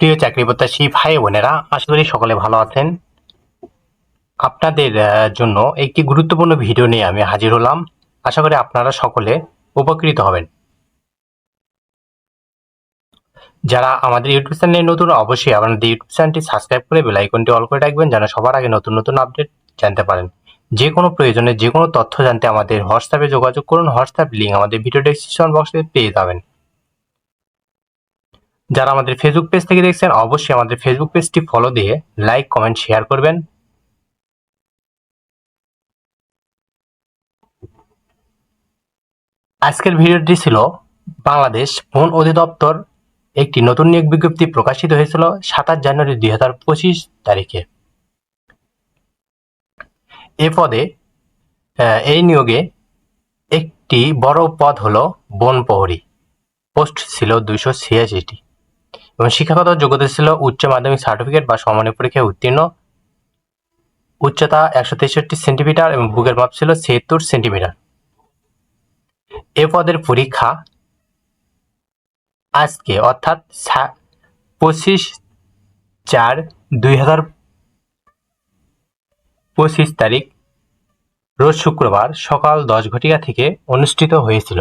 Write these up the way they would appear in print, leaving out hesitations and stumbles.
প্রিয় চাকরি প্রত্যাশী ভাই বোনেরা, আশা করি সকলে ভালো আছেন। আপনাদের জন্য একটি গুরুত্বপূর্ণ ভিডিও নিয়ে আমি হাজির হলাম। আশা করি আপনারা সকলে উপকৃত হবেন। যারা আমাদের ইউটিউব চ্যানেলে নতুন, অবশ্যই আমাদের ইউটিউব চ্যানেলটি সাবস্ক্রাইব করে বেল আইকনটি অল করে রাখবেন, যেন সবার আগে নতুন নতুন আপডেট জানতে পারেন। যে কোনো প্রয়োজনে যে কোনো তথ্য জানতে আমাদের হোয়াটসঅ্যাপে যোগাযোগ করুন। হোয়াটসঅ্যাপ লিঙ্ক আমাদের ভিডিও ডেসক্রিপশন বক্সে পেয়ে যাবেন। যারা আমাদের ফেসবুক পেজ থেকে দেখছেন, অবশ্যই আমাদের ফেসবুক পেজটি ফলো দিয়ে লাইক, কমেন্ট, শেয়ার করবেন। আজকের ভিডিওটি ছিল বাংলাদেশ বন অধিদপ্তর একটি নতুন নিয়োগ বিজ্ঞপ্তি প্রকাশিত হয়েছিল 27 জানুয়ারি 2025 তারিখে। এ পদে এই নিয়োগে একটি বড় পদ হলো বন প্রহরী। পোস্ট ছিল 286টি এবং শিক্ষাগত যোগ্যতা ছিল উচ্চ মাধ্যমিক সার্টিফিকেট বা সমমানের পরীক্ষায় উত্তীর্ণ, উচ্চতা 163 সেন্টিমিটার এবং বুকের মাপ ছিল 76 সেন্টিমিটার। এ পদের পরীক্ষা আজকে অর্থাৎ 25/4/2025 তারিখ রোজ শুক্রবার সকাল 10 ঘটিকা থেকে অনুষ্ঠিত হয়েছিল।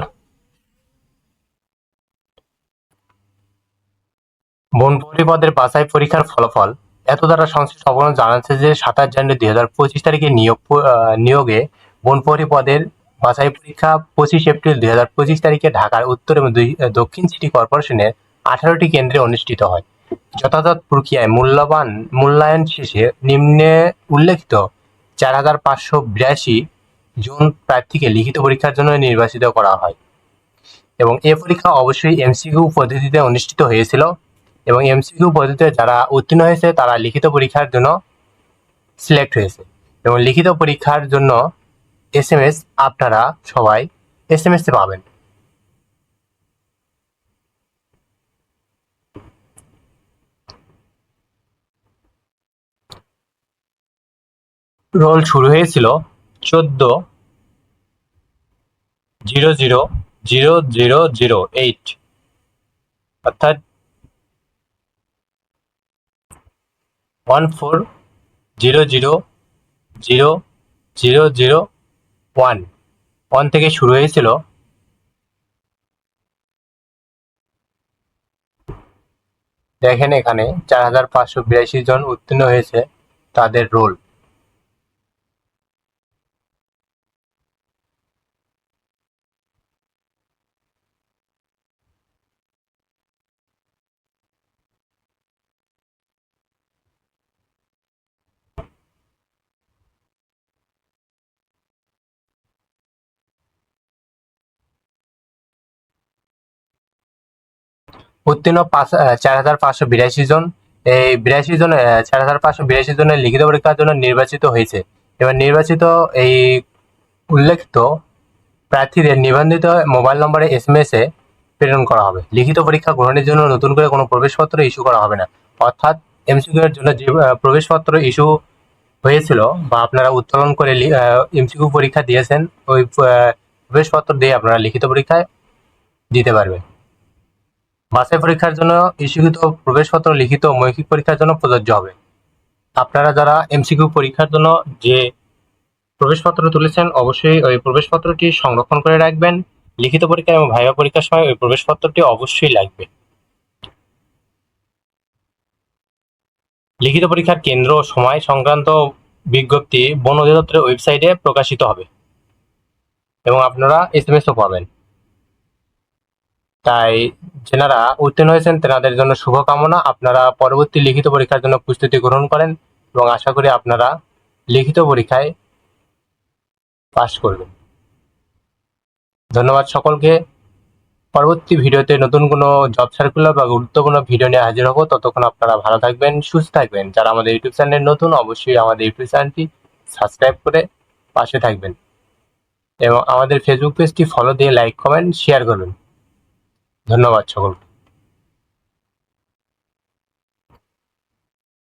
বন প্রহরী পদের বাছাই পরীক্ষার ফলাফল এত দ্বারা সংশ্লিষ্ট অবগণ জানাচ্ছে যে 27 জানুয়ারি 2025 তারিখে নিয়োগে বন প্রহরী পদের বাছাই পরীক্ষা 25 এপ্রিল 2025 তারিখে ঢাকার উত্তর এবং দক্ষিণ সিটি কর্পোরেশনের 18টি কেন্দ্রে অনুষ্ঠিত হয়। যথাযথ প্রক্রিয়ায় মূল্যায়ন শেষে নিম্নে উল্লেখিত 4582 জন প্রার্থীকে লিখিত পরীক্ষার জন্য নির্বাচিত করা হয় এবং এ পরীক্ষা অবশ্যই এমসিকিউ পদ্ধতিতে অনুষ্ঠিত হয়েছিল এবং এমসিকিউ পদ্ধতিতে যারা উত্তীর্ণ হয়েছে তারা লিখিত পরীক্ষার জন্য সিলেক্ট হয়েছে এবং লিখিত পরীক্ষার জন্য এসএমএস আপনারা সবাই এসএমএস এ পাবেন। রোল শুরু হয়েছিল 14/00/0008 অর্থাৎ 14/00/0001 থেকে শুরু হয়েছিল। দেখেন এখানে 4582 জন উত্তীর্ণ হয়েছে তাদের রোল। উত্তীর্ণ 4582 জন। এই 4582 জনের লিখিত পরীক্ষার জন্য নির্বাচিত হয়েছে। এবার নির্বাচিত এই উল্লেখিত প্রার্থীদের নিবন্ধিত মোবাইল নম্বরে এসএমএস এ প্রেরণ করা হবে। লিখিত পরীক্ষা গ্রহণের জন্য নতুন করে কোনো প্রবেশপত্র ইস্যু করা হবে না, অর্থাৎ এমসিকিউ এর জন্য যে প্রবেশপত্র ইস্যু হয়েছিল বা আপনারা উত্তোলন করে এমসিকিউ পরীক্ষা দিয়েছেন, ওই প্রবেশপত্র দিয়ে আপনারা লিখিত পরীক্ষায় দিতে পারবেন। বাছাই পরীক্ষার জন্য ইস্যুকৃত প্রবেশপত্র লিখিত মৌখিক পরীক্ষার জন্য প্রযোজ্য হবে। আপনারা যারা এমসিকিউ পরীক্ষার জন্য যে প্রবেশপত্র তুলেছেন, অবশ্যই ওই প্রবেশপত্রটি সংরক্ষণ করে রাখবেন। লিখিত পরীক্ষা এবং ভাইভা পরীক্ষার সময় ওই প্রবেশপত্রটি অবশ্যই লাগবে। লিখিত পরীক্ষার কেন্দ্র ও সময় সংক্রান্ত বিজ্ঞপ্তি বন অধিদপ্তরের ওয়েবসাইটে প্রকাশিত হবে এবং আপনারা এসএমএসও পাবেন। তাই যারা উত্তীর্ণ হয়েছেন তেনাদের জন্য শুভকামনা। আপনারা পরবর্তী লিখিত পরীক্ষার জন্য প্রস্তুতি গ্রহণ করেন এবং আশা করি আপনারা লিখিত পরীক্ষায় পাস করবেন। ধন্যবাদ সকলকে। পরবর্তী ভিডিওতে নতুন কোনো জব সার্কুলার বা গুরুত্বপূর্ণ ভিডিও নিয়ে হাজির হব। ততক্ষণ আপনারা ভালো থাকবেন, সুস্থ থাকবেন। যারা আমাদের ইউটিউব চ্যানেলে নতুন, অবশ্যই আমাদের ইউটিউব চ্যানেলটি সাবস্ক্রাইব করে পাশে থাকবেন এবং আমাদের ফেসবুক পেজটি ফলো দিয়ে লাইক, কমেন্ট, শেয়ার করবেন। ধন্যবাদ সকলকে।